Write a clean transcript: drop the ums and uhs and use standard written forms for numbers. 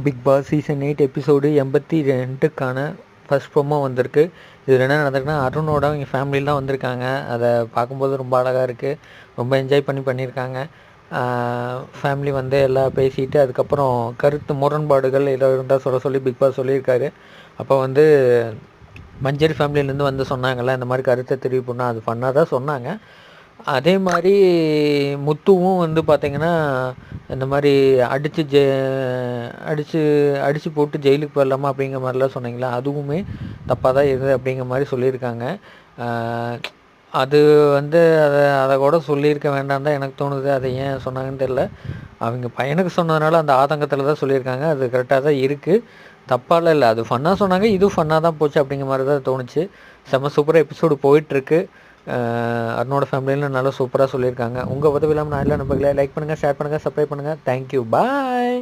Big Boss season 8 episode 82க்கான first promo வந்திருக்கு. இதில் என்ன நடந்திருக்குன்னா, அருணோட அவங்க ஃபேமிலிலாம் வந்திருக்காங்க. அதை பார்க்கும்போது ரொம்ப அழகாக இருக்குது. ரொம்ப என்ஜாய் பண்ணியிருக்காங்க. ஃபேமிலி வந்து எல்லாம் பேசிட்டு அதுக்கப்புறம் கருத்து முரண்பாடுகள் ஏதோ இருந்தால் சொல்லி பிக் பாஸ் சொல்லியிருக்காரு. அப்போ வந்து மஞ்சரி ஃபேமிலியிலேருந்து வந்து சொன்னாங்கள்ல, இந்த மாதிரி கருத்தை தெரிவிப்புன்னா அது ஃபன்னாக தான் சொன்னாங்க. அதே மாதிரி முத்துவும் வந்து பார்த்திங்கன்னா, இந்த மாதிரி அடித்து போட்டு ஜெயிலுக்கு போயிடலாமா அப்படிங்கிற மாதிரிலாம் சொன்னீங்களா, அதுவுமே தப்பாக தான் இருக்குது அப்படிங்கிற மாதிரி சொல்லியிருக்காங்க. அது வந்து அதை கூட சொல்லியிருக்க வேண்டாம் தான் எனக்கு தோணுது. அதை ஏன் சொன்னாங்கன்னு தெரில. அவங்க பையனுக்கு சொன்னதுனால அந்த ஆதங்கத்தில் தான் சொல்லியிருக்காங்க. அது கரெக்டாக தான் இருக்குது, தப்பாலாம் இல்லை. அது ஃபன்னாக சொன்னாங்க, இதுவும் ஃபன்னாக தான் போச்சு அப்படிங்கிற மாதிரி தான் தோணுச்சு. செம்ம சூப்பராக எபிசோடு போயிட்டுருக்கு. அருணோட ஃபேமிலியில் நல்லா சூப்பராக சொல்லியிருக்காங்க. உங்கள் உதவி இல்லாமல் நான் இல்லை நம்பர்களே. லைக் பண்ணுங்கள், ஷேர் பண்ணுங்கள், சப்ஸ்கிரைப் பண்ணுங்கள். தேங்க்யூ, பாய்.